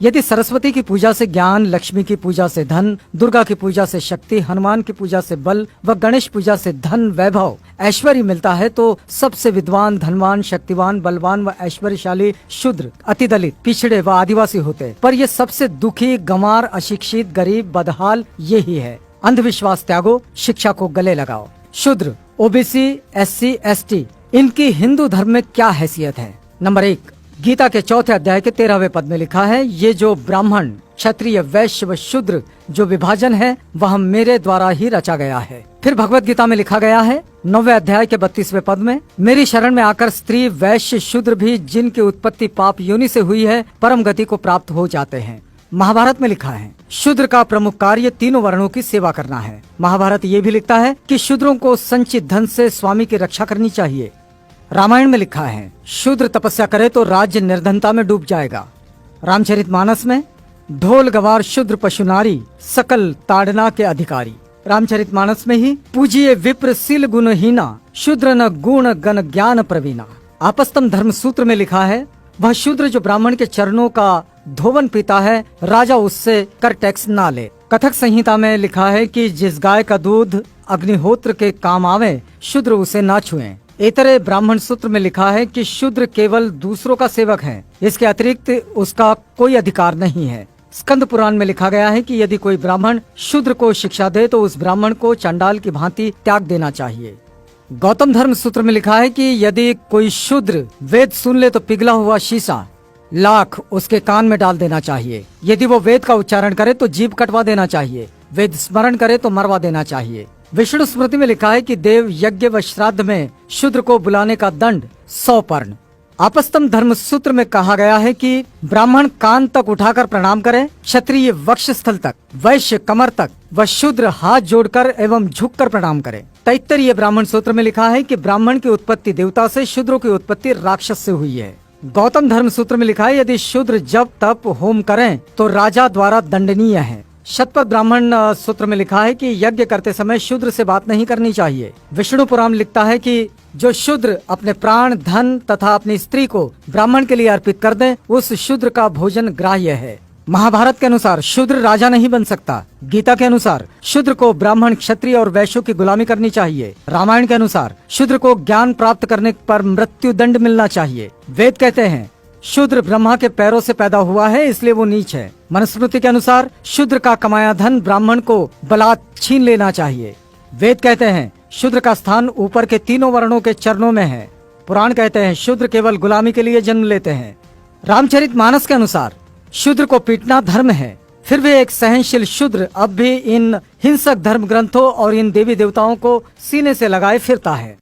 यदि सरस्वती की पूजा से ज्ञान, लक्ष्मी की पूजा से धन, दुर्गा की पूजा से शक्ति, हनुमान की पूजा से बल व गणेश पूजा से धन, वैभव, ऐश्वर्य मिलता है तो सबसे विद्वान, धनवान, शक्तिवान, बलवान व ऐश्वर्यशाली शूद्र, अतिदलित, पिछड़े व आदिवासी होते। पर ये सबसे दुखी, गंवार, अशिक्षित, गरीब, बदहाल यही है। अंधविश्वास त्यागो, शिक्षा को गले लगाओ। शूद्र, ओबीसी, एससी, एसटी, इनकी हिंदू धर्म में क्या हैसियत है? नंबर 1, गीता के 4थे अध्याय के 13वें पद में लिखा है, ये जो ब्राह्मण, क्षत्रिय, वैश्य व शूद्र जो विभाजन है वह मेरे द्वारा ही रचा गया है। फिर भगवत गीता में लिखा गया है 9वें अध्याय के 32वें पद में, मेरी शरण में आकर स्त्री, वैश्य, शूद्र भी जिनकी उत्पत्ति पाप योनि से हुई है परम गति को प्राप्त हो जाते हैं। महाभारत में लिखा है शूद्र का प्रमुख कार्य तीनों वर्णों की सेवा करना है। महाभारत ये भी लिखता है कि शूद्रों को संचित धन से स्वामी की रक्षा करनी चाहिए। रामायण में लिखा है शूद्र तपस्या करे तो राज्य निर्धनता में डूब जाएगा। रामचरितमानस में ढोल गवार शूद्र पशु नारी सकल ताड़ना के अधिकारी। रामचरितमानस में ही पूजिए विप्र सील गुणहीना शूद्र न गुण गण ज्ञान प्रवीणा। आपस्तम धर्म सूत्र में लिखा है वह शूद्र जो ब्राह्मण के चरणों का धोवन पीता है राजा उससे कर टैक्स ना ले। कथक संहिता में लिखा है कि जिस गाय का दूध अग्निहोत्र के काम आवे शूद्र उसे ना छुएं। इतरे ब्राह्मण सूत्र में लिखा है कि शूद्र केवल दूसरों का सेवक है, इसके अतिरिक्त उसका कोई अधिकार नहीं है। स्कंद पुराण में लिखा गया है कि यदि कोई ब्राह्मण शूद्र को शिक्षा दे तो उस ब्राह्मण को चंडाल की भांति त्याग देना चाहिए। गौतम धर्म सूत्र में लिखा है कि यदि कोई शूद्र वेद सुन ले तो पिघला हुआ शीशा लाख उसके कान में डाल देना चाहिए। यदि वो वेद का उच्चारण करे तो जीभ कटवा देना चाहिए। वेद स्मरण करे तो मरवा देना चाहिए। विष्णु स्मृति में लिखा है कि देव यज्ञ व श्राद्ध में शूद्र को बुलाने का दंड 100 पर्ण। आपस्तम धर्म सूत्र में कहा गया है कि ब्राह्मण कान तक उठाकर प्रणाम करे, क्षत्रिय वक्षस्थल तक, वैश्य कमर तक व शूद्र हाथ जोड़कर एवं झुककर प्रणाम करे। तैत्तरीय ब्राह्मण सूत्र में लिखा है कि ब्राह्मण की उत्पत्ति देवता से, शूद्रों की उत्पत्ति राक्षस से हुई है। गौतम धर्म सूत्र में लिखा है यदि शूद्र जब तप होम करें तो राजा द्वारा दंडनीय है। शतपथ ब्राह्मण सूत्र में लिखा है कि यज्ञ करते समय शूद्र से बात नहीं करनी चाहिए। विष्णु पुराण लिखता है कि जो शूद्र अपने प्राण, धन तथा अपनी स्त्री को ब्राह्मण के लिए अर्पित कर दे उस शूद्र का भोजन ग्राह्य है। महाभारत के अनुसार शूद्र राजा नहीं बन सकता। गीता के अनुसार शूद्र को ब्राह्मण, क्षत्रिय और वैश्यों की गुलामी करनी चाहिए। रामायण के अनुसार शूद्र को ज्ञान प्राप्त करने पर मृत्यु दंड मिलना चाहिए। वेद कहते हैं शूद्र ब्रह्मा के पैरों से पैदा हुआ है इसलिए वो नीच है। मनुस्मृति के अनुसार शूद्र का कमाया धन ब्राह्मण को बलात् छीन लेना चाहिए। वेद कहते हैं शूद्र का स्थान ऊपर के तीनों वर्णों के चरणों में है। पुराण कहते हैं शूद्र केवल गुलामी के लिए जन्म लेते हैं। रामचरितमानस के अनुसार शूद्र को पीटना धर्म है। फिर भी एक सहनशील शूद्र अब भी इन हिंसक धर्म ग्रंथों और इन देवी देवताओं को सीने से लगाए फिरता है।